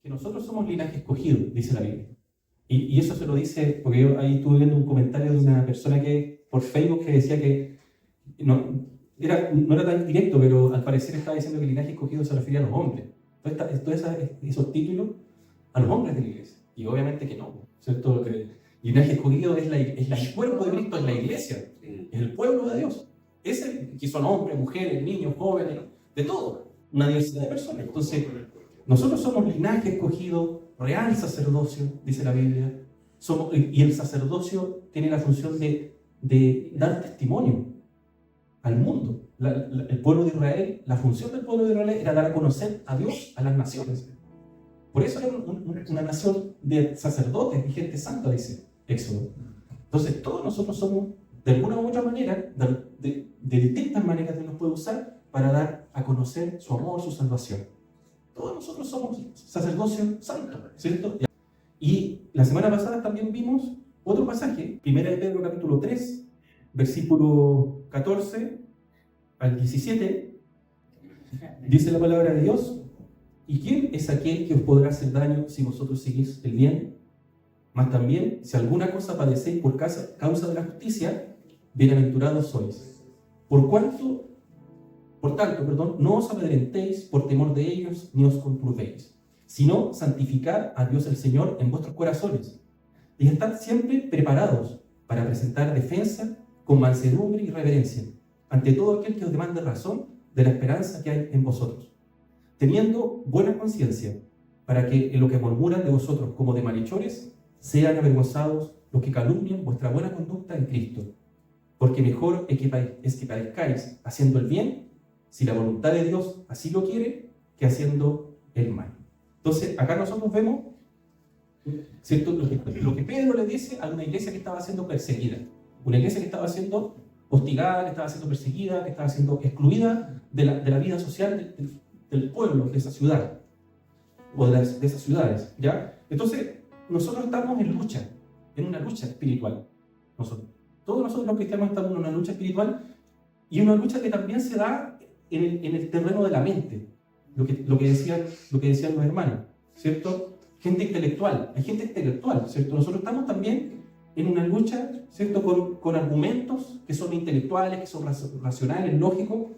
que nosotros somos linaje escogido, dice la Biblia. Y eso se lo dice, porque yo ahí estuve viendo un comentario de una persona que por Facebook que decía que no era tan directo, pero al parecer estaba diciendo que el linaje escogido se refería a los hombres. Todos esos títulos a los hombres de la iglesia. Y obviamente que no, ¿cierto? El linaje escogido es el cuerpo de Cristo, es la iglesia, es el pueblo de Dios. Que son hombres, mujeres, niños, jóvenes, de todo, una diversidad de personas. Entonces, nosotros somos linaje escogido, real sacerdocio, dice la Biblia, y el sacerdocio tiene la función de dar testimonio al mundo. El pueblo de Israel, la función del pueblo de Israel era dar a conocer a Dios a las naciones. Por eso era una nación de sacerdotes y gente santa, dice Éxodo. Entonces, todos nosotros somos, de alguna u otra manera, de distintas maneras que nos puede usar para dar a conocer su amor, su salvación. Todos nosotros somos sacerdocio santo, ¿cierto? Y la semana pasada también vimos otro pasaje, 1 de Pedro capítulo 3, versículo 14 al 17, dice la palabra de Dios: ¿y quién es aquel que os podrá hacer daño si vosotros seguís el bien? Mas también, si alguna cosa padecéis por causa de la justicia, bienaventurados sois. Por tanto, no os amedrentéis por temor de ellos, ni os conturbéis, sino santificad a Dios el Señor en vuestros corazones, y estad siempre preparados para presentar defensa con mansedumbre y reverencia ante todo aquel que os demande razón de la esperanza que hay en vosotros, teniendo buena conciencia, para que en lo que murmuran de vosotros como de malhechores sean avergonzados los que calumnian vuestra buena conducta en Cristo. Porque mejor es que padezcáis haciendo el bien, si la voluntad de Dios así lo quiere, que haciendo el mal. Entonces, acá nosotros vemos, ¿cierto?, lo que Pedro le dice a una iglesia que estaba siendo perseguida, una iglesia que estaba siendo hostigada, que estaba siendo perseguida, que estaba siendo excluida de la vida social del pueblo, de esa ciudad, o de esas ciudades, ¿ya? Entonces, nosotros estamos en una lucha espiritual. Todos nosotros los cristianos estamos en una lucha espiritual, y una lucha que también se da en el terreno de la mente, lo que decían los hermanos, ¿cierto? Hay gente intelectual, ¿cierto? Nosotros estamos también en una lucha, ¿cierto?, con argumentos que son intelectuales, que son racionales, lógicos.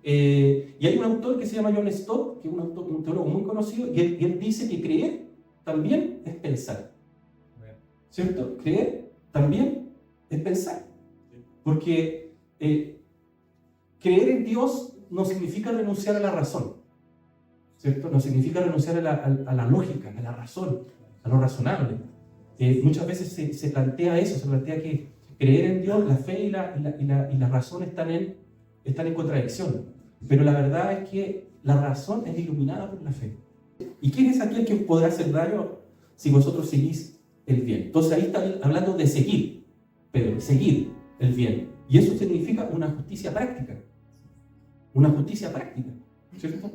Y hay un autor que se llama John Stott, que es un teólogo muy conocido, y él dice que creer también es pensar, ¿cierto? Creer también es pensar, porque creer en Dios no significa renunciar a la razón, ¿cierto? No significa renunciar a la lógica, a la razón, a lo razonable. Muchas veces se plantea eso, se plantea que creer en Dios, la fe y la razón están en contradicción. Pero la verdad es que la razón es iluminada por la fe. ¿Y quién es aquel que os podrá hacer daño si vosotros seguís el bien? Entonces ahí está hablando de seguir, Pedro, seguir el bien. Y eso significa una justicia práctica. Una justicia práctica, ¿cierto?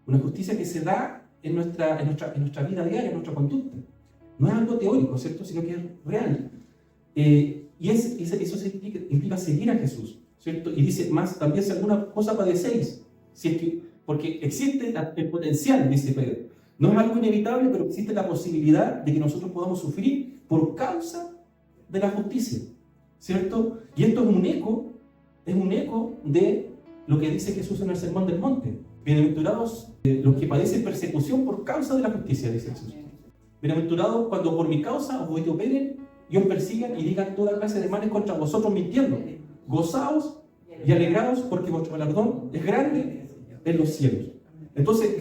Una justicia que se da en nuestra vida diaria, en nuestra conducta. No es algo teórico, ¿cierto?, sino que es real. Y eso implica seguir a Jesús, ¿cierto? Y dice más, también si alguna cosa padecéis, porque existe el potencial, dice Pedro. No es algo inevitable, pero existe la posibilidad de que nosotros podamos sufrir por causa de la justicia, ¿cierto? Y esto es un eco de lo que dice Jesús en el Sermón del Monte. Bienaventurados los que padecen persecución por causa de la justicia, dice Jesús. Bienaventurados cuando por mi causa os vituperen y os persigan y digan toda clase de males contra vosotros mintiendo. Gozaos y alegraos, porque vuestro galardón es grande en los cielos. Entonces,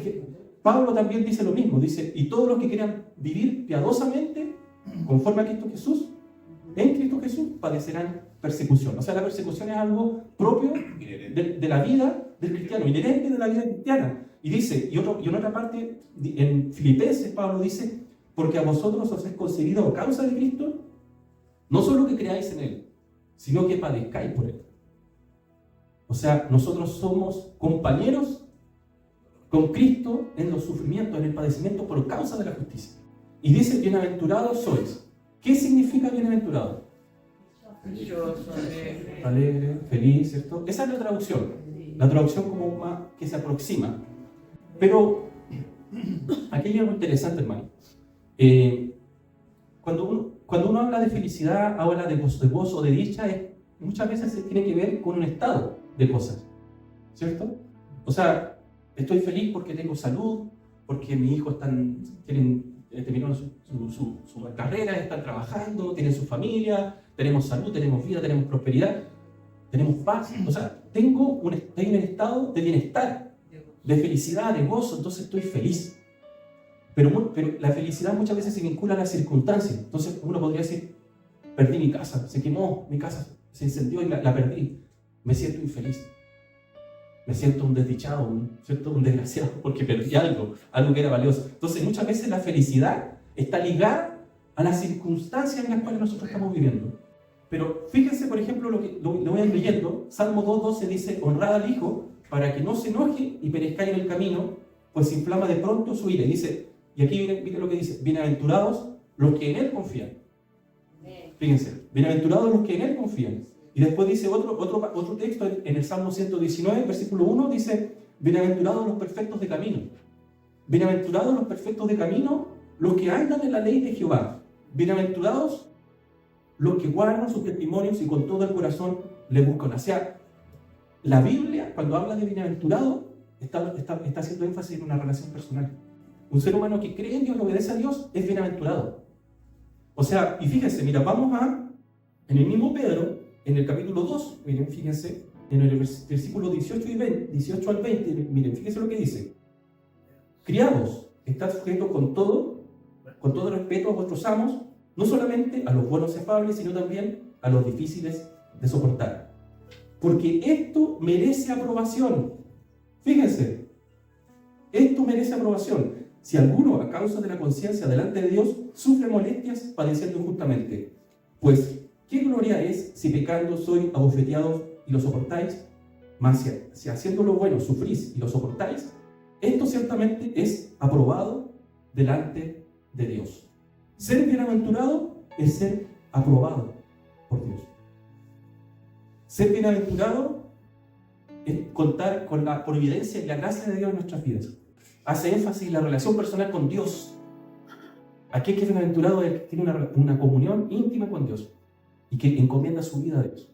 Pablo también dice lo mismo, dice: y todos los que quieran vivir piadosamente, conforme a Cristo Jesús, en Cristo Jesús, padecerán persecución. O sea, la persecución es algo propio de la vida del cristiano, inherente de la vida cristiana. Y dice, y en otra parte, en Filipenses, Pablo dice: porque a vosotros os es concedido a causa de Cristo, no solo que creáis en Él, sino que padezcáis por Él. O sea, nosotros somos compañeros con Cristo en los sufrimientos, en el padecimiento por causa de la justicia. Y dice: bienaventurados sois. ¿Qué significa bienaventurado? Alegre, feliz, ¿cierto? Esa es la traducción como más que se aproxima. Pero aquí hay algo interesante, hermano. Cuando uno habla de felicidad, habla de gozo, de dicha, muchas veces se tiene que ver con un estado de cosas, ¿cierto? O sea, estoy feliz porque tengo salud, porque mis hijos terminaron su carrera, están trabajando, tienen su familia, tenemos salud, tenemos vida, tenemos prosperidad, tenemos paz. O sea, estoy en un estado de bienestar, de felicidad, de gozo, entonces estoy feliz. Pero la felicidad muchas veces se vincula a las circunstancias. Entonces uno podría decir, perdí mi casa, se quemó mi casa, se incendió y la perdí. Me siento infeliz. Me siento un desdichado, un desgraciado, porque perdí algo que era valioso. Entonces muchas veces la felicidad está ligada a las circunstancias en las cuales nosotros estamos viviendo. Pero fíjense, por ejemplo, lo voy a ir leyendo. Salmo 2:12 dice, honrad al Hijo para que no se enoje y perezcáis en el camino, pues se inflama de pronto su ira. Dice, y aquí miren lo que dice, bienaventurados los que en Él confían. Fíjense, bienaventurados los que en Él confían. Y después dice otro texto en el Salmo 119, versículo 1, dice, bienaventurados los perfectos de camino. Bienaventurados los perfectos de camino, los que andan en la ley de Jehová. Bienaventurados los que guardan sus testimonios y con todo el corazón le buscan. O sea, la Biblia, cuando habla de bienaventurado, está haciendo énfasis en una relación personal. Un ser humano que cree en Dios y obedece a Dios es bienaventurado. O sea, y fíjense, mira, en el mismo Pedro, en el capítulo 2, miren, fíjense, en el versículo 18 al 20, miren, fíjense lo que dice. Criados, estad sujetos con todo respeto a vuestros amos, no solamente a los buenos y afables, sino también a los difíciles de soportar. Porque esto merece aprobación. Fíjense, esto merece aprobación. Si alguno, a causa de la conciencia delante de Dios, sufre molestias padeciendo injustamente, pues, ¿qué gloria es si pecando soy abofeteados y lo soportáis? Mas si haciendo lo bueno sufrís y lo soportáis, esto ciertamente es aprobado delante de Dios. Ser bienaventurado es ser aprobado por Dios. Ser bienaventurado es contar con la providencia y la gracia de Dios en nuestras vidas. Hace énfasis en la relación personal con Dios. Aquel que es bienaventurado es el que tiene una comunión íntima con Dios y que encomienda su vida a Dios.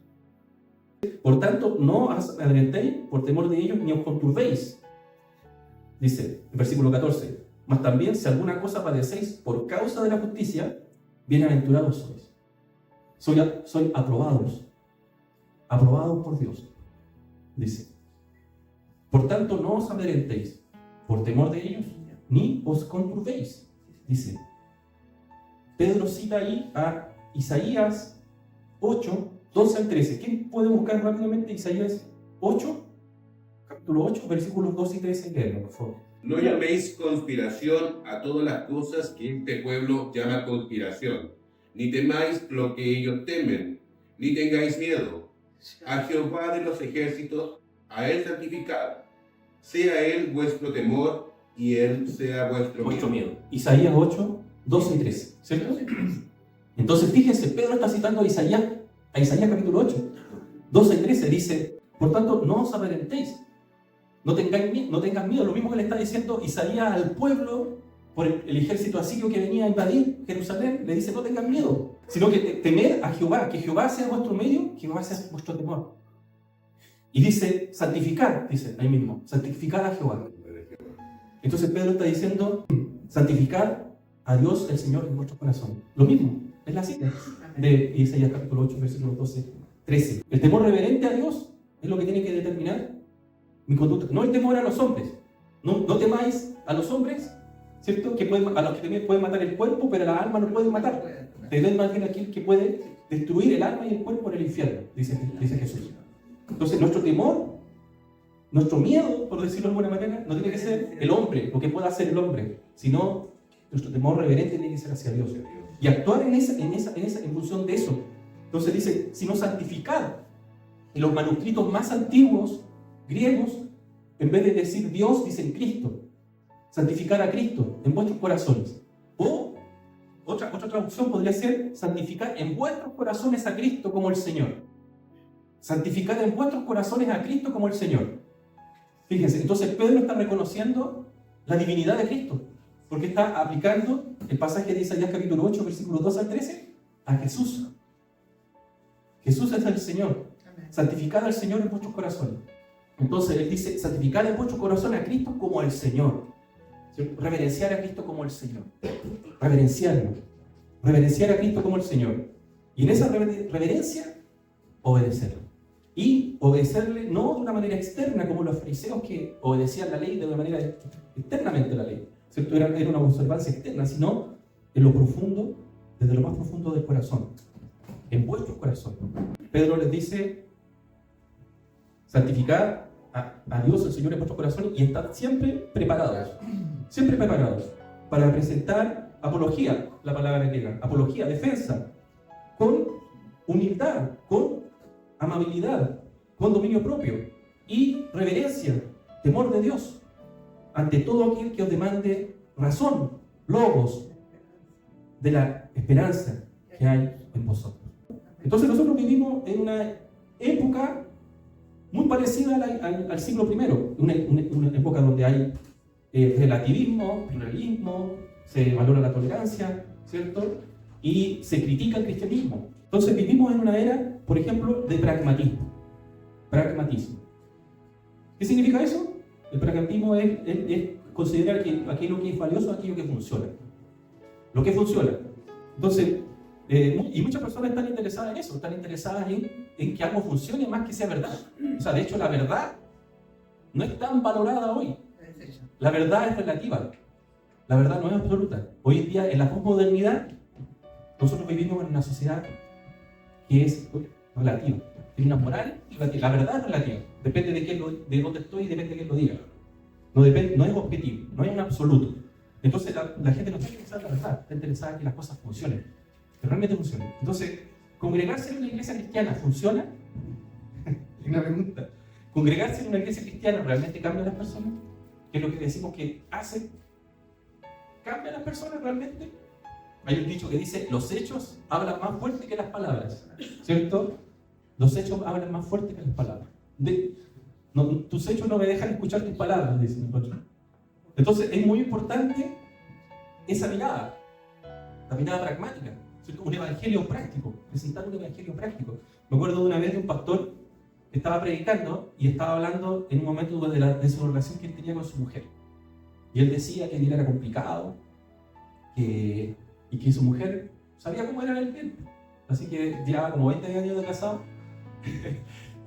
Por tanto, no os amedrentéis por temor de ellos ni os conturbéis. Dice en versículo 14, mas también si alguna cosa padecéis por causa de la justicia, bienaventurados sois. Sois aprobados por Dios. Dice, por tanto, no os amedrentéis por temor de ellos, ni os conturbéis. Dice, Pedro cita ahí a Isaías 8, 12 al 13. ¿Quién puede buscar rápidamente Isaías 8? Capítulo 8, versículos 2 y 13, leerlo, por favor. No llaméis conspiración a todas las cosas que este pueblo llama conspiración, ni temáis lo que ellos temen, ni tengáis miedo. A Jehová de los ejércitos, a Él santificad. Sea Él vuestro temor y Él sea vuestro miedo. Isaías 8, 12 y 13, ¿cierto? Entonces fíjense, Pedro está citando a Isaías capítulo 8, 12 y 13, dice, por tanto, no os amedrentéis, no tengan miedo, lo mismo que le está diciendo Isaías al pueblo por el ejército asirio que venía a invadir Jerusalén, le dice, no tengan miedo, sino que temed a Jehová, que Jehová sea vuestro medio, que Jehová sea vuestro temor. Y dice, santificad, dice ahí mismo, santificad a Jehová. Entonces Pedro está diciendo, santificad a Dios el Señor en vuestro corazón. Lo mismo, es la cita de Isaías capítulo 8, versículos 12, 13. El temor reverente a Dios es lo que tiene que determinar mi conducta. No el temor a los hombres. No temáis a los hombres, ¿cierto? A los que pueden matar el cuerpo, pero la alma no pueden matar. Temed más bien aquel que puede destruir el alma y el cuerpo en el infierno, dice Jesús. Entonces nuestro temor, nuestro miedo, por decirlo de alguna manera, no tiene que ser el hombre, lo que pueda hacer el hombre, sino nuestro temor reverente tiene que ser hacia Dios. Y actuar en función de eso. Entonces dice, sino santificad. En los manuscritos más antiguos, griegos, en vez de decir Dios, dicen Cristo. Santificar a Cristo en vuestros corazones. O otra traducción podría ser santificar en vuestros corazones a Cristo como el Señor. Santificar en vuestros corazones a Cristo como el Señor. Fíjense, entonces Pedro está reconociendo la divinidad de Cristo, porque está aplicando el pasaje de Isaías capítulo 8, versículos 2 al 13, a Jesús. Jesús es el Señor. Santificad al Señor en vuestros corazones. Entonces él dice, santificad en vuestros corazones a Cristo como el Señor. ¿Cierto? Reverenciar a Cristo como el Señor. Reverenciarlo. Reverenciar a Cristo como el Señor. Y en esa reverencia, obedecerlo. Y obedecerle no de una manera externa como los fariseos que obedecían la ley de una manera externamente la ley. ¿Cierto? Era una observancia externa, sino en lo profundo, desde lo más profundo del corazón. En vuestros corazones. Pedro les dice, santificad a Dios, el Señor, en vuestros corazones y estad siempre preparados para presentar apología, la palabra griega, apología, defensa, con humildad, con amabilidad, con dominio propio y reverencia, temor de Dios, ante todo aquel que os demande razón, logos de la esperanza que hay en vosotros. Entonces nosotros vivimos en una época muy parecida al siglo I, una época donde hay relativismo, pluralismo, se valora la tolerancia, ¿cierto? Y se critica el cristianismo. Entonces vivimos en una era, por ejemplo, de pragmatismo. Pragmatismo. ¿Qué significa eso? El pragmatismo es considerar que aquello que es valioso es aquello que funciona. Lo que funciona. Entonces, y muchas personas están interesadas en eso, están interesadas en que algo funcione más que sea verdad. O sea, de hecho, la verdad no es tan valorada hoy. La verdad es relativa. La verdad no es absoluta. Hoy en día, en la posmodernidad, nosotros vivimos en una sociedad que es relativa. Tiene una moral relativa. La verdad es relativa. Depende de dónde estoy y depende de quién lo diga. No es objetivo, no es un absoluto. Entonces, la gente no está interesada en la verdad, está interesada en que las cosas funcionen. Que realmente funcionen. Entonces, ¿congregarse en una iglesia cristiana funciona? Es una pregunta. ¿Congregarse en una iglesia cristiana realmente cambia a las personas? ¿Qué es lo que decimos que hace? ¿Cambia a las personas realmente? Hay un dicho que dice, los hechos hablan más fuerte que las palabras, ¿cierto? Los hechos hablan más fuerte que las palabras. Tus hechos no me dejan escuchar tus palabras, dicen nosotros. Entonces es muy importante esa mirada, la mirada pragmática, ¿cierto? Un evangelio práctico, presentar un evangelio práctico. Me acuerdo de una vez de un pastor que estaba predicando y estaba hablando en un momento de su relación que él tenía con su mujer. Y él decía que él era complicado, y que su mujer sabía cómo era él bien. Así que llevaba como 20 años de casado.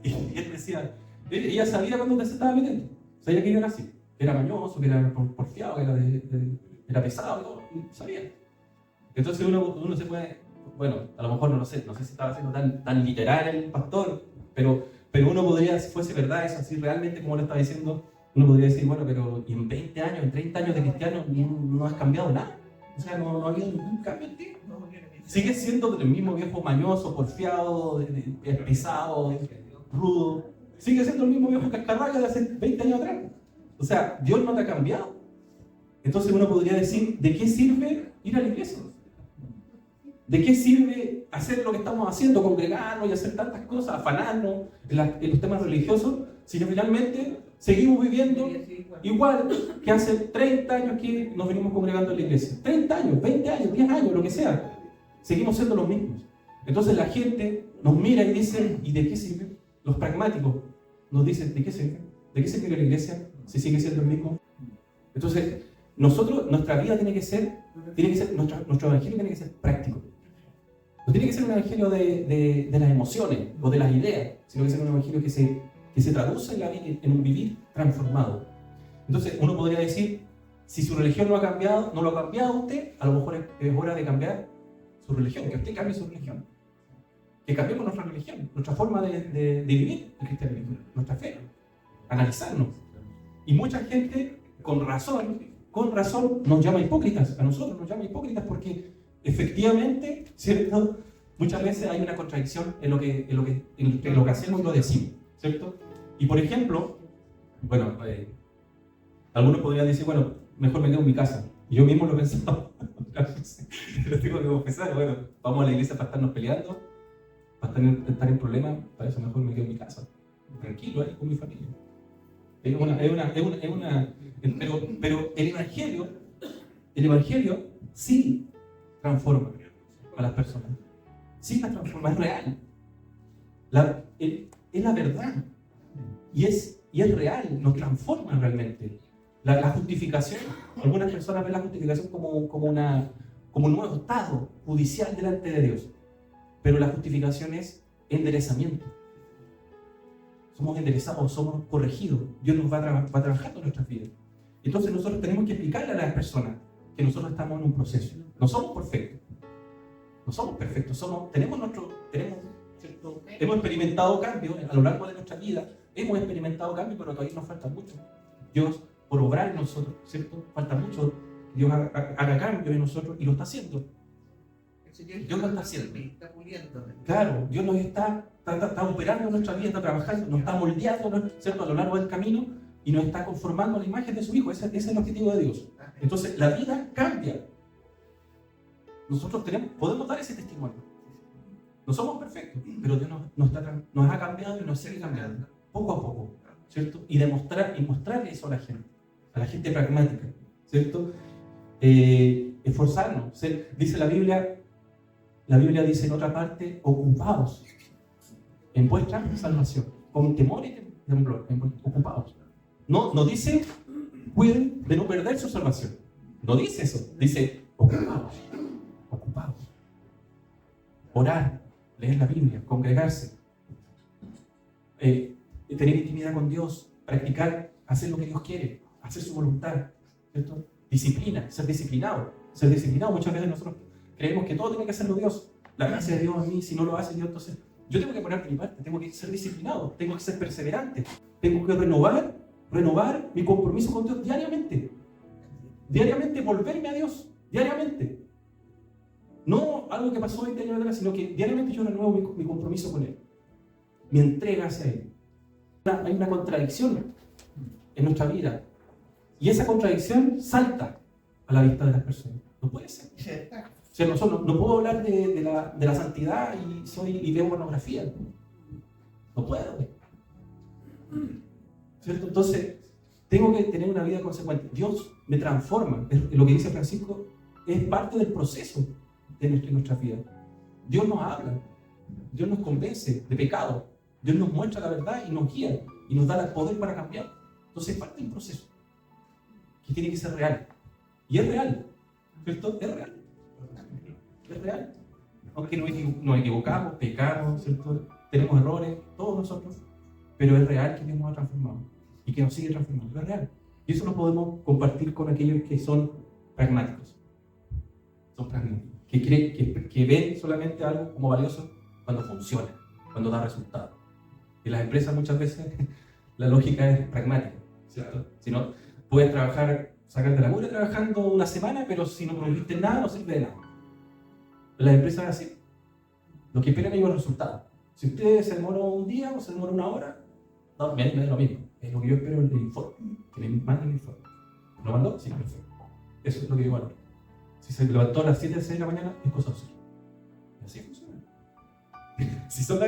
Y él decía, ella sabía cuando se estaba metiendo. Sabía que era así, que era mañoso, que era porfiado, que era pesado, todo, sabía. Entonces uno se puede, bueno, a lo mejor no sé si estaba siendo tan literal el pastor, pero uno podría, si fuese verdad eso, así realmente como lo estaba diciendo, uno podría decir, bueno, pero en 20 años, en 30 años de cristiano no has cambiado nada. O sea, no ha habido ningún cambio en ti. Sigues siendo el mismo viejo mañoso, porfiado, pesado, rudo. Sigue siendo el mismo viejo cascarrabias de hace 20 años atrás. O sea, Dios no te ha cambiado. Entonces uno podría decir, ¿de qué sirve ir a la iglesia? ¿De qué sirve hacer lo que estamos haciendo, congregarnos y hacer tantas cosas, afanarnos en los temas religiosos, si finalmente seguimos viviendo igual que hace 30 años que nos venimos congregando en la iglesia? 30 años, 20 años, 10 años, lo que sea. Seguimos siendo los mismos. Entonces la gente nos mira y dice, ¿y de qué sirve? Los pragmáticos nos dicen, ¿de qué sirve? ¿De qué sirve la iglesia si sigue siendo el mismo? Entonces, nuestra vida tiene que ser nuestro evangelio tiene que ser práctico. No tiene que ser un evangelio de las emociones o de las ideas, sino que ser un evangelio que se traduce en la vida, en un vivir transformado. Entonces, uno podría decir, si su religión no lo ha cambiado usted, a lo mejor es hora de cambiar su religión, que usted cambie su religión. Que cambiemos nuestra religión, nuestra forma de vivir el cristianismo, nuestra fe, analizarnos. Y mucha gente, con razón, nos llama hipócritas, a nosotros nos llama hipócritas porque efectivamente, ¿cierto? Muchas veces hay una contradicción entre lo que hacemos y lo decimos, ¿cierto? Y por ejemplo, bueno, algunos podrían decir, bueno, mejor me quedo en mi casa. Y yo mismo lo he pensado. Lo tengo que confesar, bueno, vamos a la iglesia para estarnos peleando, para estar en problemas, para eso mejor me quedo en mi casa, tranquilo ahí con mi familia. Pero el Evangelio sí transforma a las personas. Sí las transforma, es real. Es la verdad. Y es real, nos transforma realmente. La justificación, algunas personas ven la justificación como un nuevo estado judicial delante de Dios. Pero la justificación es enderezamiento. Somos enderezados, somos corregidos. Dios nos va trabajando en nuestras vidas. Entonces nosotros tenemos que explicarle a las personas que nosotros estamos en un proceso. No somos perfectos. No somos perfectos. Hemos experimentado cambios a lo largo de nuestra vida. Hemos experimentado cambios, pero todavía nos falta mucho. Dios, por obrar en nosotros, ¿cierto? Falta mucho. Dios haga cambios en nosotros y lo está haciendo. Dios lo está haciendo. Claro, Dios nos está operando en nuestra vida, está trabajando, nos está moldeando, ¿cierto? A lo largo del camino y nos está conformando a la imagen de su Hijo. Ese es el objetivo de Dios. Entonces, la vida cambia. Nosotros podemos dar ese testimonio. No somos perfectos, pero Dios nos ha cambiado y nos sigue cambiando, poco a poco, ¿cierto? Y mostrar eso a la gente pragmática, ¿cierto? Esforzarnos. Dice la Biblia dice en otra parte, ocupados en vuestra salvación, con temor y temblor, ocupados. No dice, cuiden de no perder su salvación. No dice eso, dice, ocupados. Orar, leer la Biblia, congregarse, tener intimidad con Dios, practicar, hacer lo que Dios quiere, hacer su voluntad, ¿cierto? Disciplina, ser disciplinado. Muchas veces nosotros creemos que todo tiene que hacerlo Dios. La gracia de Dios a mí, si no lo hace Dios, entonces yo tengo que poner de mi parte, tengo que ser disciplinado, tengo que ser perseverante, tengo que renovar mi compromiso con Dios diariamente. Diariamente volverme a Dios, diariamente. No algo que pasó 20 años atrás, sino que diariamente yo renuevo mi compromiso con Él. Mi entrega hacia Él. Hay una contradicción en nuestra vida. Y esa contradicción salta a la vista de las personas. No puede ser. O sea, no puedo hablar de la santidad y veo pornografía. No puedo. ¿Cierto? Entonces, tengo que tener una vida consecuente. Dios me transforma. Lo que dice Francisco es parte del proceso de nuestra vida. Dios nos habla, Dios nos convence de pecado, Dios nos muestra la verdad y nos guía y nos da el poder para cambiar. Entonces es parte del proceso que tiene que ser real. Y es real, ¿cierto? Es real. Aunque nos equivocamos, pecamos, ¿cierto? Tenemos errores, todos nosotros, pero es real que Dios nos ha transformado y que nos sigue transformando. Es real. Y eso lo podemos compartir con aquellos que son pragmáticos. Son pragmáticos. Que ven solamente algo como valioso cuando funciona, cuando da resultados. En las empresas muchas veces la lógica es pragmática, ¿cierto? Si no, puedes sacarte la mugre trabajando una semana, pero si no produjiste nada, no sirve de nada. En las empresas es así. Lo que esperan ellos es resultados. Si usted se demoró un día o se demoró una hora, no, me da lo mismo. Es lo que yo espero del informe, que me manden el informe. ¿Lo mandó? Sí, perfecto. Eso es lo que yo valoro. Si se levantó a las 7 o 6 de la mañana, es cosa suya. Así funciona. Así son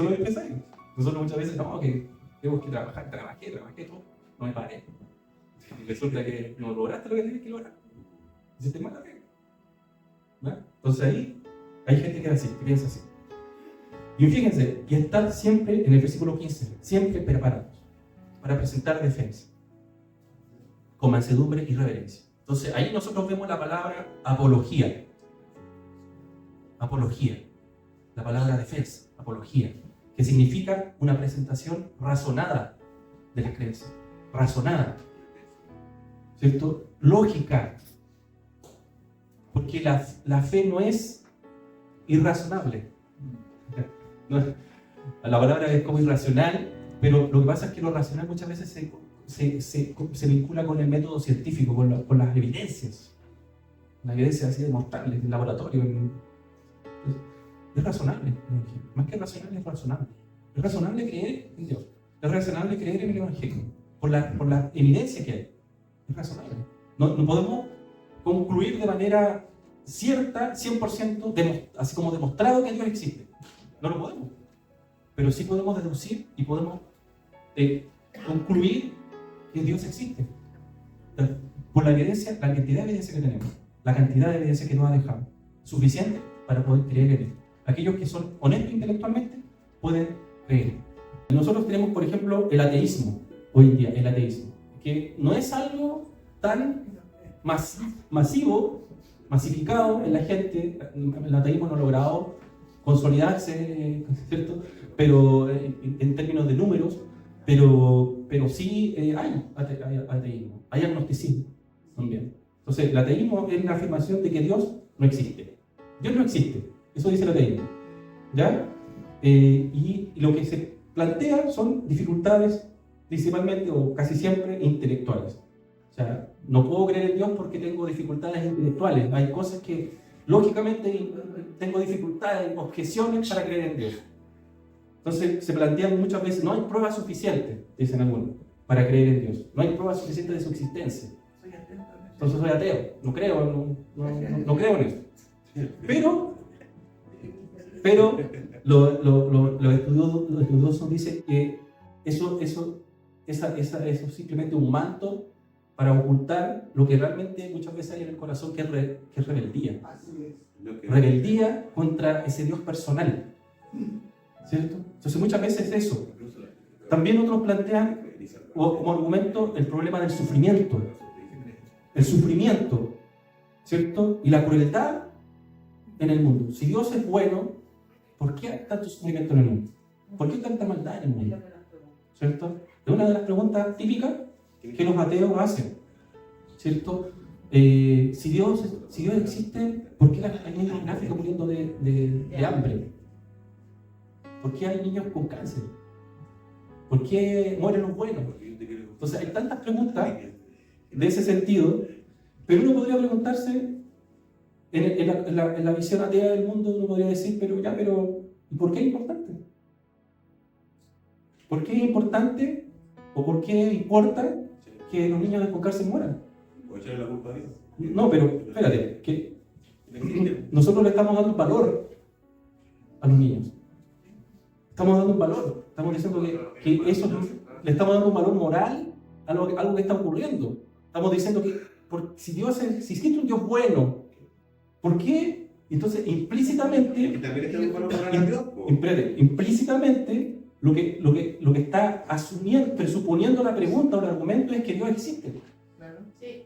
los empresarios. Nosotros muchas veces, no, que tengo que trabajar, trabajé todo, no me paré. Y resulta que no lograste lo que tenías que lograr. Hiciste mal la regla. ¿No? Entonces ahí hay gente que piensa así. Y fíjense, y estar siempre, en el versículo 15, siempre preparados para presentar defensa, con mansedumbre y reverencia. Entonces ahí nosotros vemos la palabra apología. Apología. La palabra defensa, apología, que significa una presentación razonada de las creencias. Razonada. ¿Cierto? Lógica. Porque la fe no es irrazonable. La palabra es como irracional, pero lo que pasa es que lo racional muchas veces se vincula con el método científico, con las evidencias. Las evidencias así demostrables, en el laboratorio. Es razonable. Más que racional, es razonable. Es razonable creer en Dios. Es razonable creer en el Evangelio. Por la evidencia que hay. Es razonable. No podemos concluir de manera cierta, 100%, así como demostrado que Dios existe. No lo podemos. Pero sí podemos deducir y podemos concluir que Dios existe. Por la evidencia, la cantidad de evidencia que tenemos, la cantidad de evidencia que nos ha dejado, suficiente para poder creer en Él. Aquellos que son honestos intelectualmente pueden creer. Nosotros tenemos, por ejemplo, el ateísmo, hoy en día, el ateísmo, que no es algo tan masificado en la gente. El ateísmo no ha logrado consolidarse, ¿cierto? Pero en términos de números, pero sí hay ateísmo, hay agnosticismo también. Entonces, el ateísmo es la afirmación de que Dios no existe. Dios no existe, eso dice el ateísmo, ¿ya? Y lo que se plantea son dificultades principalmente o casi siempre intelectuales. O sea, no puedo creer en Dios porque tengo dificultades intelectuales. Hay cosas que lógicamente tengo dificultades, objeciones para creer en Dios. Entonces se plantean muchas veces, no hay pruebas suficientes, dicen algunos, para creer en Dios. No hay pruebas suficientes de su existencia. Entonces soy ateo, no creo en eso. Pero los estudiosos dicen que eso es simplemente un manto para ocultar lo que realmente muchas veces hay en el corazón, que es rebeldía. Rebeldía contra ese Dios personal, ¿cierto? Entonces muchas veces eso. También otros plantean como argumento el problema del sufrimiento. El sufrimiento, ¿cierto? Y la crueldad en el mundo. Si Dios es bueno, ¿por qué hay tanto sufrimiento en el mundo? ¿Por qué hay tanta maldad en el mundo? ¿Cierto? Es una de las preguntas típicas que los ateos hacen, ¿cierto? Si Dios existe, ¿por qué hay niños en África muriendo de hambre? ¿Por qué hay niños con cáncer? ¿Por qué mueren los buenos? Entonces hay tantas preguntas de ese sentido, pero uno podría preguntarse, en la visión atea del mundo, uno podría decir, pero ¿y por qué es importante? ¿Por qué es importante o por qué importa que los niños con cáncer mueran? ¿O echarle la culpa a Dios? No, pero espérate, que nosotros le estamos dando un valor a los niños. Estamos dando un valor. Estamos diciendo que eso le estamos dando un valor moral a algo que está ocurriendo. Estamos diciendo que si existe un Dios bueno, ¿por qué? Entonces, implícitamente, también está un valor moral a Dios. Implícitamente, lo que está presuponiendo la pregunta o el argumento es que Dios existe. Claro. Sí.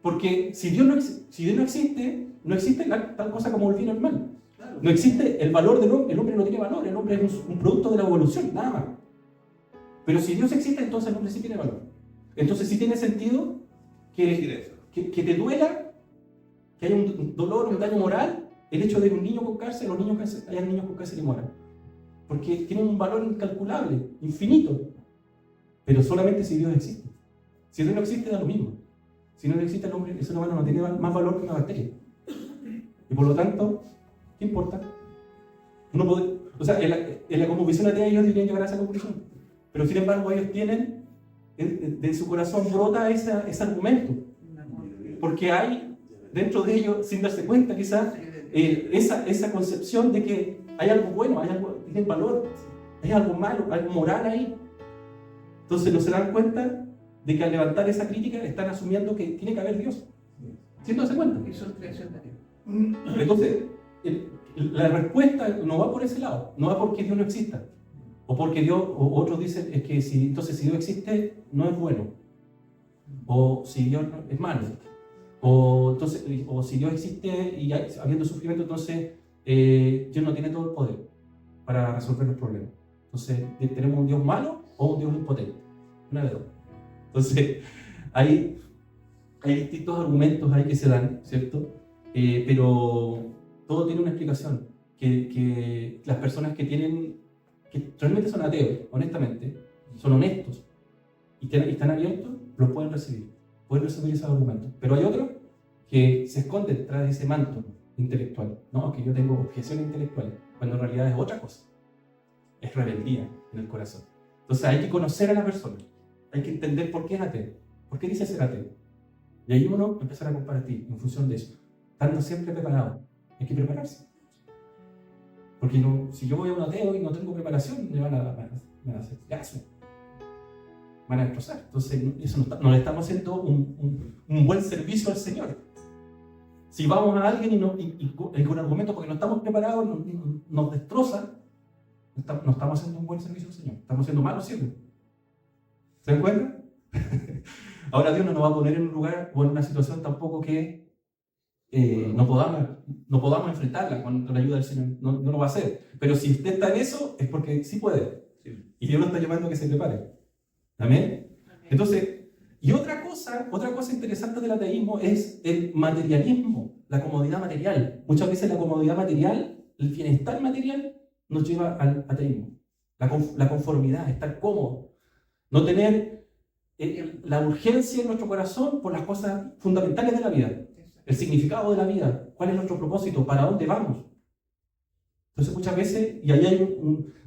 Porque si Dios no existe, no existe tal cosa como el bien o el mal. No existe el valor del hombre. El hombre no tiene valor, el hombre es un producto de la evolución, nada más. Pero si Dios existe, entonces el hombre sí tiene valor. Entonces sí tiene sentido que te duela, que haya un dolor, un daño moral, el hecho de que un niño con cáncer, hayan niños con cáncer y mueran. Porque tiene un valor incalculable, infinito. Pero solamente si Dios existe. Si Dios no existe, da lo mismo. Si no existe, el ser humano no tiene más valor que una bacteria. Y por lo tanto, ¿qué importa? En la cosmovisión atea ellos deberían llegar a esa conclusión. Pero sin embargo, ellos tienen, de su corazón brota ese argumento. Porque hay dentro de ellos, sin darse cuenta quizás, esa concepción de que hay algo bueno, hay algo que tiene valor, hay algo malo, algo moral ahí. Entonces no se dan cuenta de que al levantar esa crítica están asumiendo que tiene que haber Dios. ¿Sí no se cuenta? Eso es creación de Dios. Entonces, la respuesta no va por ese lado, no va porque Dios no exista. O porque Dios, o otros dicen, es que si Dios existe, no es bueno. O si Dios es malo. O si Dios existe y habiendo sufrimiento, entonces Dios no tiene todo el poder para resolver los problemas. Entonces, ¿tenemos un Dios malo o un Dios impotente? Una de dos. Entonces, hay distintos argumentos ahí que se dan, ¿cierto? Pero todo tiene una explicación. Que las personas que realmente son ateos, honestamente, son honestos y están abiertos, los pueden recibir esos argumentos. Pero hay otros que se esconden detrás de ese manto intelectual. No, que yo tengo objeciones intelectuales, cuando en realidad es otra cosa. Es rebeldía en el corazón. Entonces hay que conocer a la persona. Hay que entender por qué es ateo. ¿Por qué dice ser ateo? Y ahí uno empezar a compartir en función de eso. Estando siempre preparado. Hay que prepararse. Porque si yo voy a un ateo y no tengo preparación, me van a hacer caso. van a destrozar. Entonces, eso no le estamos haciendo un buen servicio al Señor. Si vamos a alguien y con argumentos porque no estamos preparados, nos destroza, no estamos haciendo un buen servicio al Señor. Estamos haciendo malos siervos. ¿Se dan cuenta? Ahora Dios no nos va a poner en un lugar o en una situación tampoco que no podamos enfrentarla con la ayuda del Señor. No lo va a hacer. Pero si usted está en eso, es porque sí puede. Y Dios lo está llamando a que se prepare. ¿Amén? Entonces, y otra cosa interesante del ateísmo es el materialismo, la comodidad material. Muchas veces la comodidad material, el bienestar material, nos lleva al ateísmo. La conformidad, estar cómodo. No tener la urgencia en nuestro corazón por las cosas fundamentales de la vida. El significado de la vida. ¿Cuál es nuestro propósito? ¿Para dónde vamos? Entonces muchas veces, y ahí hay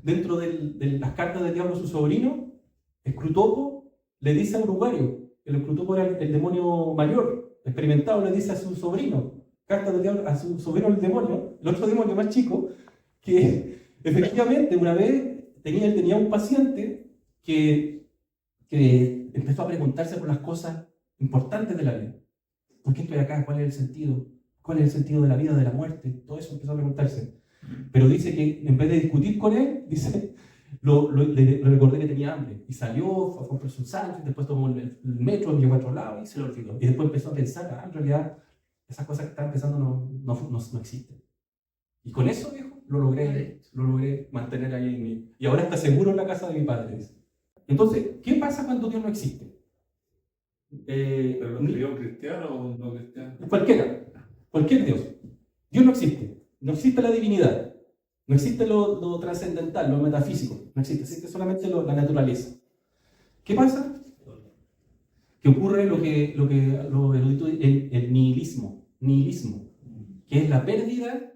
dentro de las cartas del diablo a su sobrino, Escrutopo le dice a Uruguayo, el Escrutopo era el demonio mayor, experimentado, le dice a su sobrino, carta del diablo a su sobrino el demonio, el otro demonio más chico, que efectivamente una vez él tenía un paciente que empezó a preguntarse por las cosas importantes de la vida. ¿Por qué estoy acá? ¿Cuál es el sentido? ¿Cuál es el sentido de la vida, de la muerte? Todo eso empezó a preguntarse. Pero dice que en vez de discutir con él, dice, le recordé que tenía hambre. Y salió, fue a comprarse un sándwich, después tomó el metro, llegó a otro lado y se lo olvidó. Y después empezó a pensar, en realidad, esas cosas que estaba pensando no existen. Y con eso, viejo, lo logré mantener ahí en mí. Y ahora está seguro en la casa de mi padre, dice. Entonces, ¿qué pasa cuando Dios no existe? ¿Pero lo creyó cristiano o no cristiano? Cualquier Dios. Dios no existe. No existe la divinidad. No existe lo trascendental, lo metafísico. No existe solamente la naturaleza. ¿Qué pasa? Que ocurre lo erudito el nihilismo, que es la pérdida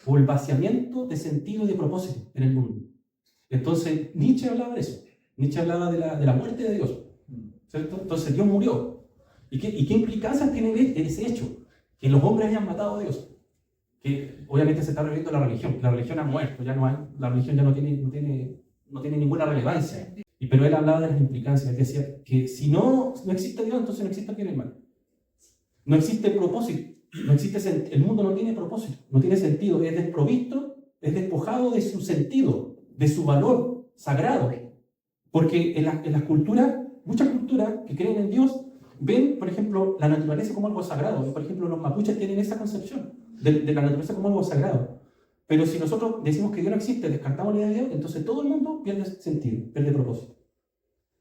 o el vaciamiento de sentido y de propósito en el mundo. Entonces, Nietzsche hablaba de eso. Nietzsche hablaba de la muerte de Dios, ¿cierto? Entonces Dios murió. ¿Y qué implicancias tiene ese hecho? Que los hombres hayan matado a Dios. Que obviamente se está refiriendo a la religión. La religión ha muerto, la religión ya no tiene ninguna relevancia. Pero él hablaba de las implicancias. Él decía que si no existe Dios, entonces no existe el bien y el mal. No existe propósito. El mundo no tiene propósito, no tiene sentido. Es desprovisto, es despojado de su sentido, de su valor sagrado. Porque en las culturas, muchas culturas que creen en Dios, ven, por ejemplo, la naturaleza como algo sagrado. Por ejemplo, los mapuches tienen esa concepción de la naturaleza como algo sagrado. Pero si nosotros decimos que Dios no existe, descartamos la idea de Dios, entonces todo el mundo pierde sentido, pierde propósito.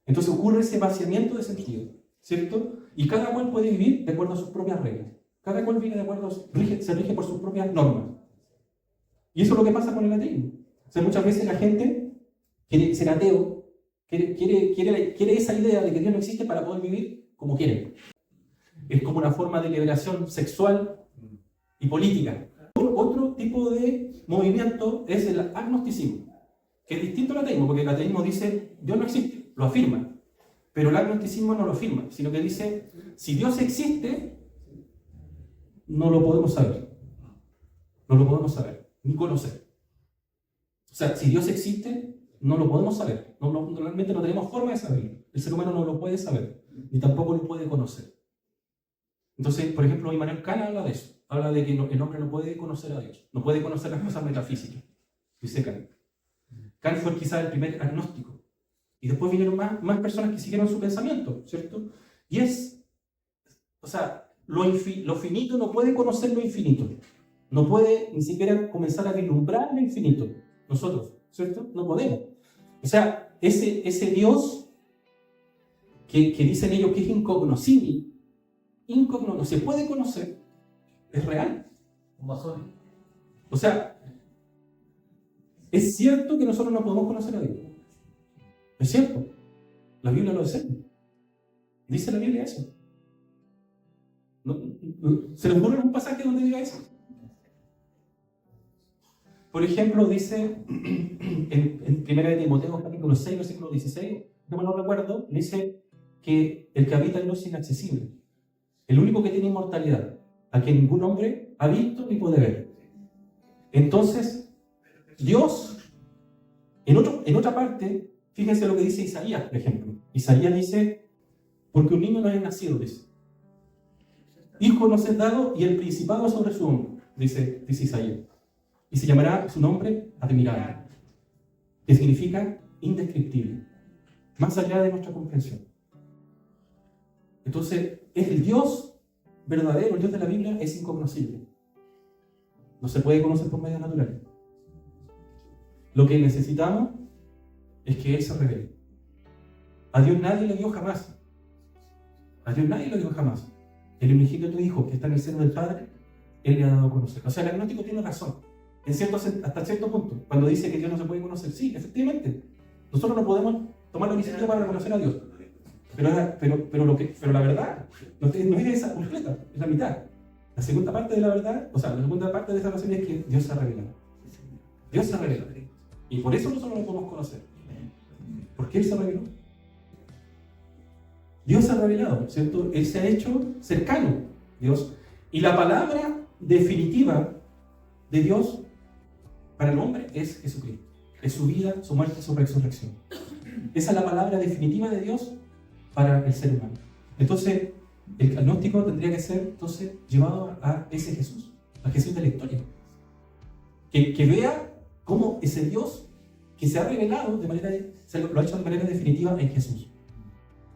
Entonces ocurre ese vaciamiento de sentido, ¿cierto? Y cada cual puede vivir de acuerdo a sus propias reglas. Cada cual vive de acuerdo, se rige por sus propias normas. Y eso es lo que pasa con el ateísmo. O sea, muchas veces la gente quiere ser ateo, quiere esa idea de que Dios no existe para poder vivir como quieren. Es como una forma de liberación sexual y política. Otro tipo de movimiento es el agnosticismo, que es distinto al ateísmo, porque el ateísmo dice Dios no existe, lo afirma, pero el agnosticismo no lo afirma, sino que dice si Dios existe, no lo podemos saber, ni conocer. O sea, si Dios existe, no lo podemos saber, realmente no tenemos forma de saberlo. El ser humano no lo puede saber, ni tampoco lo puede conocer. Entonces, por ejemplo, Immanuel Kant habla de eso. Habla de que el hombre no puede conocer a Dios, no puede conocer las cosas metafísicas, dice Kant. Kant fue quizás el primer agnóstico. Y después vinieron más personas que siguieron su pensamiento, ¿cierto? Y o sea, lo finito no puede conocer lo infinito. No puede ni siquiera comenzar a vislumbrar lo infinito. Nosotros, ¿cierto? No podemos. O sea, ese Dios que dicen ellos que es incognoscible, no se puede conocer, es real. O sea, es cierto que nosotros no podemos conocer a Dios. Es cierto. La Biblia lo dice. Dice la Biblia eso. ¿Se le ocurre un pasaje donde diga eso? Por ejemplo, dice en 1 Timoteo capítulo 6, versículo 16, no me lo recuerdo, dice que el que habita en luz es inaccesible. El único que tiene inmortalidad, a quien ningún hombre ha visto ni puede ver. Entonces, Dios, en otra parte, Fíjense lo que dice Isaías, por ejemplo. Isaías dice, porque un niño nos es nacido, dice. Hijo nos es dado y el principado sobre su hombro, dice Isaías. Y se llamará su nombre admirable, que significa indescriptible, más allá de nuestra comprensión. Entonces, es el Dios verdadero, el Dios de la Biblia es incognoscible. No se puede conocer por medios naturales. Lo que necesitamos es que Él se revele. A Dios nadie le dio jamás. A Dios nadie le dio jamás. El unigénito Hijo que está en el seno del Padre, Él le ha dado a conocer. O sea, el agnóstico tiene razón. Hasta cierto punto. Cuando dice que Dios no se puede conocer. Sí, efectivamente. Nosotros no podemos tomar la iniciativa para reconocer a Dios. Pero la verdad no es esa completa, es la mitad. La segunda parte de la verdad, o sea, la segunda parte de esa razón es que Dios se ha revelado. Dios se ha revelado. Y por eso nosotros lo podemos conocer. ¿Por qué Él se reveló? Dios se ha revelado, ¿cierto? Él se ha hecho cercano, Dios. Y la palabra definitiva de Dios para el hombre es Jesucristo. Es su vida, su muerte, su resurrección. Esa es la palabra definitiva de Dios para el ser humano. Entonces, el agnóstico tendría que ser entonces llevado a ese Jesús, al Jesús de la historia. Que vea cómo ese Dios que se ha revelado lo ha hecho de manera definitiva en Jesús.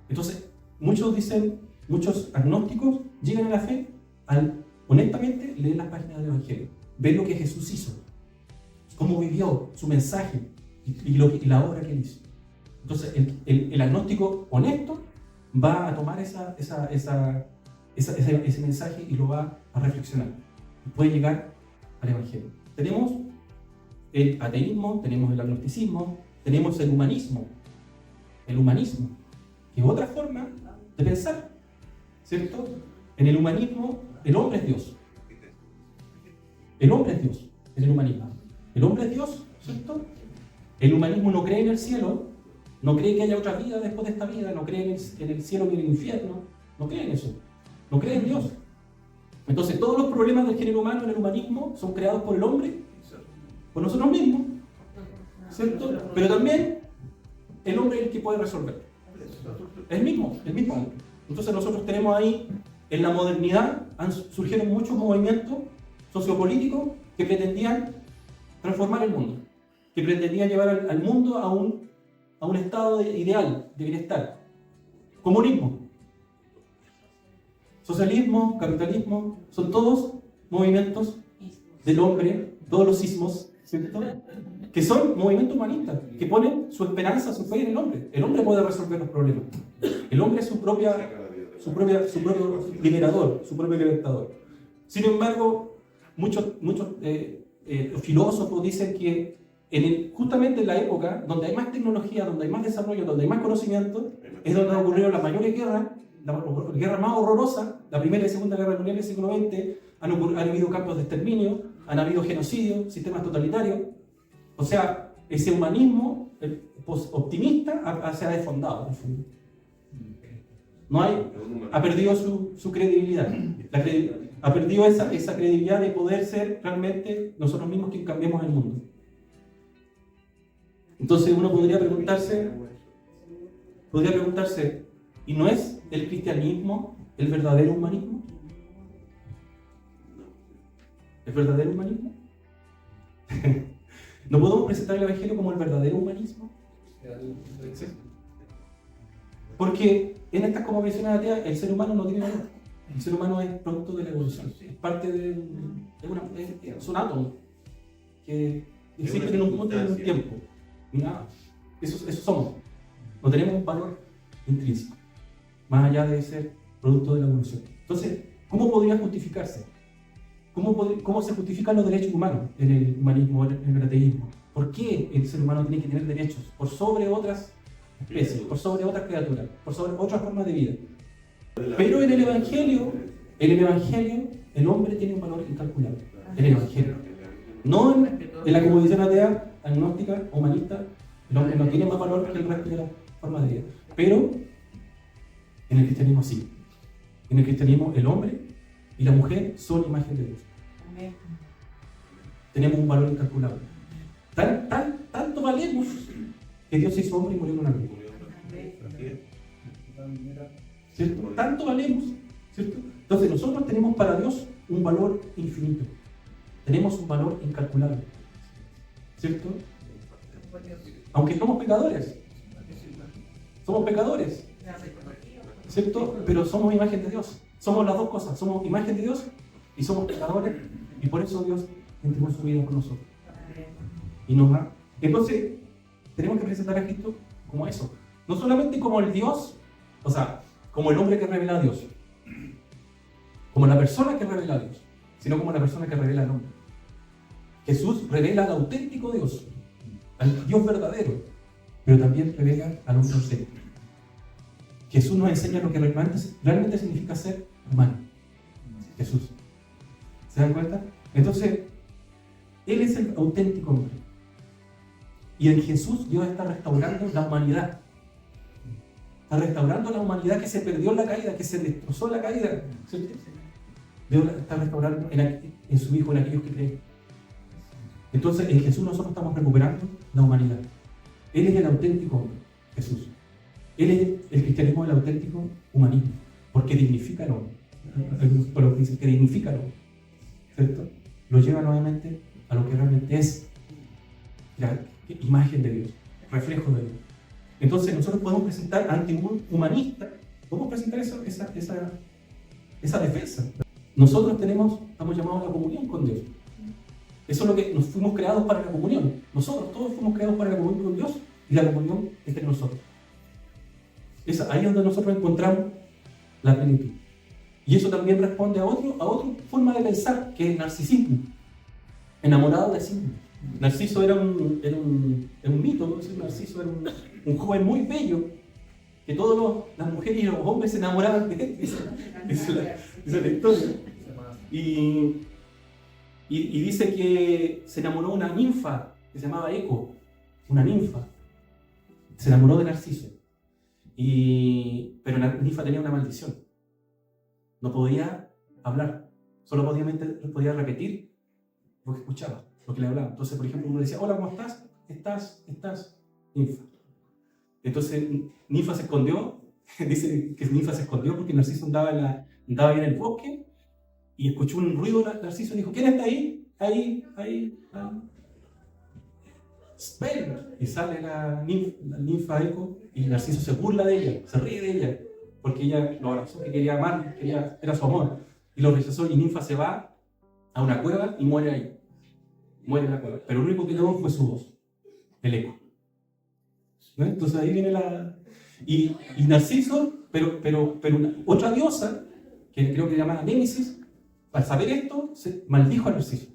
Entonces, muchos agnósticos llegan a la fe al honestamente leer las páginas del Evangelio, ver lo que Jesús hizo, cómo vivió, su mensaje y la obra que él hizo. Entonces, el agnóstico honesto va a tomar ese mensaje y lo va a reflexionar. Y puede llegar al Evangelio. Tenemos el ateísmo, tenemos el agnosticismo, tenemos el humanismo. El humanismo, que es otra forma de pensar, ¿cierto? En el humanismo, el hombre es Dios. El hombre es Dios, en el humanismo. El hombre es Dios, ¿cierto? El humanismo no cree en el cielo, no cree que haya otra vida después de esta vida, no cree en el cielo ni en el infierno, no cree en eso, no cree en Dios. Entonces todos los problemas del género humano en el humanismo son creados por el hombre, por nosotros mismos, ¿cierto? Pero también el hombre es el que puede resolver. El mismo hombre. Entonces nosotros tenemos ahí, en la modernidad, surgieron muchos movimientos sociopolíticos que pretendían transformar el mundo, que pretendían llevar al mundo a un estado ideal de bienestar. Comunismo, socialismo, capitalismo, son todos movimientos del hombre, todos los ismos, ¿cierto? Que son movimientos humanistas, que ponen su esperanza, su fe en el hombre. El hombre puede resolver los problemas. El hombre es su propio liberador, su propio libertador. Sin embargo, muchos filósofos dicen que justamente en la época donde hay más tecnología, donde hay más desarrollo, donde hay más conocimiento, es donde han ocurrido las mayores guerras, la guerra más horrorosa, la Primera y Segunda Guerra Mundial del siglo XX, han habido campos de exterminio, han habido genocidios, sistemas totalitarios. O sea, ese humanismo optimista se ha desfondado. Ha perdido su credibilidad. Ha perdido esa credibilidad de poder ser realmente nosotros mismos quienes cambiemos el mundo. Entonces uno podría preguntarse, ¿y no es el cristianismo el verdadero humanismo? ¿El verdadero humanismo? ¿No podemos presentar el Evangelio como el verdadero humanismo? ¿Sí? Porque en estas cosmovisiones ateas el ser humano no tiene valor. El ser humano es producto de la evolución, es parte es un átomo que existe en un punto y en un tiempo. Y nada, eso somos. No tenemos un valor intrínseco, más allá de ser producto de la evolución. Entonces, ¿cómo podría justificarse? ¿Cómo se justifican los derechos humanos en el humanismo, en el ateísmo? ¿Por qué el ser humano tiene que tener derechos por sobre otras especies, por sobre otras criaturas, por sobre otras formas de vida? Pero en el Evangelio, el hombre tiene un valor incalculable. En el Evangelio. No en la cosmovisión atea, agnóstica, humanista, el hombre no tiene más valor que el resto de las formas de vida. Pero en el cristianismo sí. En el cristianismo el hombre y la mujer son imagen de Dios. Tenemos un valor incalculable. Tanto valemos que Dios se hizo hombre y murió en una cruz. ¿Cierto? Tanto valemos, ¿cierto? Entonces nosotros tenemos para Dios un valor infinito. Tenemos un valor incalculable, ¿cierto? Aunque somos pecadores, ¿cierto? Pero somos imagen de Dios. Somos las dos cosas, somos imagen de Dios y somos pecadores, y por eso Dios entregó su vida por nosotros. Y nos da. Entonces, tenemos que presentar a Cristo como eso. No solamente como el Dios, o sea, como el hombre que revela a Dios, como la persona que revela a Dios, sino como la persona que revela al hombre. Jesús revela al auténtico Dios, al Dios verdadero, pero también revela al hombre ausente. Jesús nos enseña lo que realmente significa ser humano. Jesús. ¿Se dan cuenta? Entonces, Él es el auténtico hombre. Y en Jesús Dios está restaurando la humanidad. Está restaurando la humanidad que se perdió en la caída, que se destrozó en la caída. ¿Cierto? Dios la está restaurando en su Hijo, en aquellos que creen. Entonces, en Jesús nosotros estamos recuperando la humanidad. Él es el auténtico hombre, Jesús. Él es el cristianismo del auténtico humanismo, porque dignifica al hombre. Por lo que dice, que dignifica al hombre. ¿Cierto? Lo lleva nuevamente a lo que realmente es la imagen de Dios, reflejo de Dios. Entonces nosotros podemos presentar ante un humanista, podemos presentar esa defensa. Nosotros estamos llamados a la comunión con Dios. Eso es lo que nos fuimos creados para la comunión. Nosotros todos fuimos creados para la comunión con Dios y la comunión entre nosotros. Ahí es donde nosotros encontramos la plenitud. Y eso también responde a otra forma de pensar, que es el narcisismo. Enamorado de sí mismo. Narciso era un mito, ¿no? Narciso era un joven muy bello, que todas las mujeres y los hombres se enamoraban de él. Esa es la historia. Y dice que se enamoró de una ninfa que se llamaba Eco, una ninfa. Se enamoró de Narciso. Pero la ninfa tenía una maldición. No podía hablar, solo podía repetir lo que escuchaba, lo que le hablaba. Entonces, por ejemplo, uno decía, hola, ¿cómo estás? Estás, ninfa. Entonces, ninfa se escondió, dice que ninfa se escondió porque Narciso andaba ahí en el bosque y escuchó un ruido. Narciso dijo, ¿quién está ahí? Ahí. Spell. Y sale la ninfa Eco y Narciso se burla de ella, se ríe de ella, porque ella lo abrazó, que quería amar, era su amor, y lo rechazó, y ninfa se va a una cueva y muere ahí. Muere en la cueva. Pero lo único que quedó fue su voz, el eco. ¿No? Entonces ahí viene y Narciso, pero otra diosa, que creo que se llama Némesis, al saber esto, se maldijo a Narciso.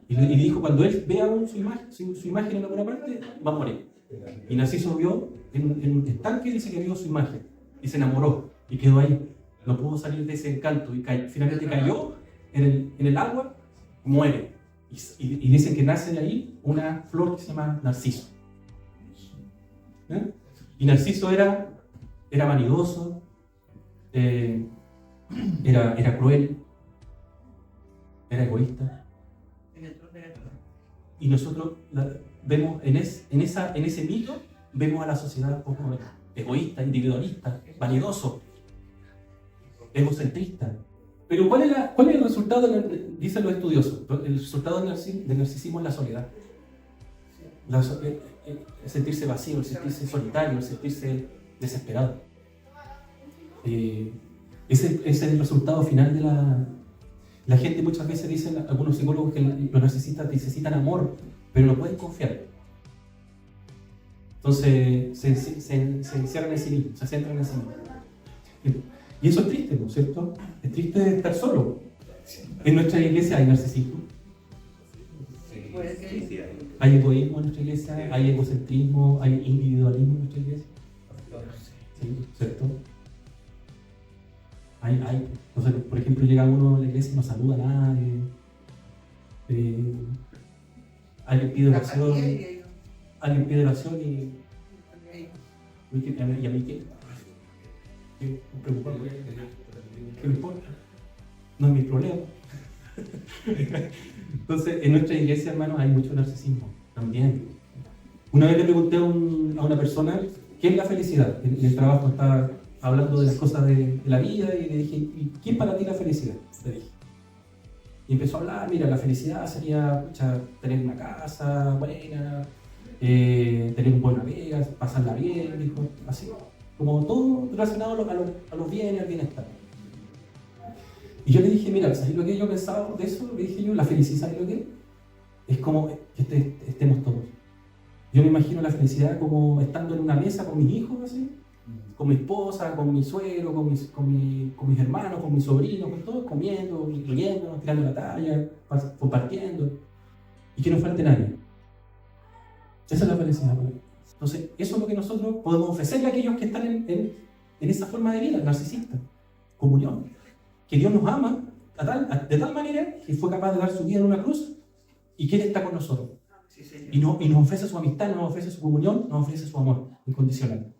Y dijo, cuando él vea su imagen en alguna parte, va a morir. Y Narciso vio en un estanque, dice que vio su imagen, y se enamoró, y quedó ahí. No pudo salir de ese encanto, y finalmente cayó en el agua, muere. Y dicen que nace de ahí una flor que se llama Narciso. ¿Eh? Y Narciso era vanidoso, era cruel, era egoísta. Y nosotros vemos en ese mito, vemos a la sociedad como egoísta, individualista, vanidoso, egocentrista. Pero ¿cuál es el resultado, dicen los estudiosos? El resultado del narcisismo es la soledad. El sentirse vacío, el sentirse solitario, el sentirse desesperado. Ese es el resultado final de la gente. Muchas veces dicen algunos psicólogos que los narcisistas necesitan amor, pero no pueden confiar. Entonces se encierran en sí mismos, se centran en sí mismos. Y eso es triste, ¿no es cierto? Es triste estar solo. En nuestra iglesia hay narcisismo. Hay egoísmo en nuestra iglesia, hay egocentrismo, hay individualismo en nuestra iglesia. ¿Sí? ¿Cierto? Entonces, por ejemplo, llega uno a la iglesia y no saluda a nadie. Alguien pide oración. Y a mí qué. Preocupado. ¿Qué me importa? No es mi problema. Entonces, en nuestra iglesia, hermanos, hay mucho narcisismo también. Una vez le pregunté a una persona qué es la felicidad. En el trabajo estaba hablando de las cosas de la vida y le dije, ¿y qué es para ti la felicidad? Le dije. Y empezó a hablar, mira, la felicidad sería pucha, tener una casa buena, tener un buen pega, pasarla bien, dijo, así, como todo relacionado a los bienes, al bienestar. Y yo le dije, mira, ¿sabes lo que yo pensaba de eso? Le dije yo, la felicidad, ¿sabes lo que es? Es como que estemos todos. Yo me imagino la felicidad como estando en una mesa con mis hijos, así, con mi esposa, con mi suegro, con mis hermanos, con mis sobrinos, con todos comiendo, riendo, tirando la talla, compartiendo, y que no falte nadie. Esa es la felicidad para mí. Entonces, eso es lo que nosotros podemos ofrecerle a aquellos que están en esa forma de vida narcisista, comunión. Que Dios nos ama de tal manera que fue capaz de dar su vida en una cruz y que Él está con nosotros. Y nos ofrece su amistad, nos ofrece su comunión, nos ofrece su amor incondicional.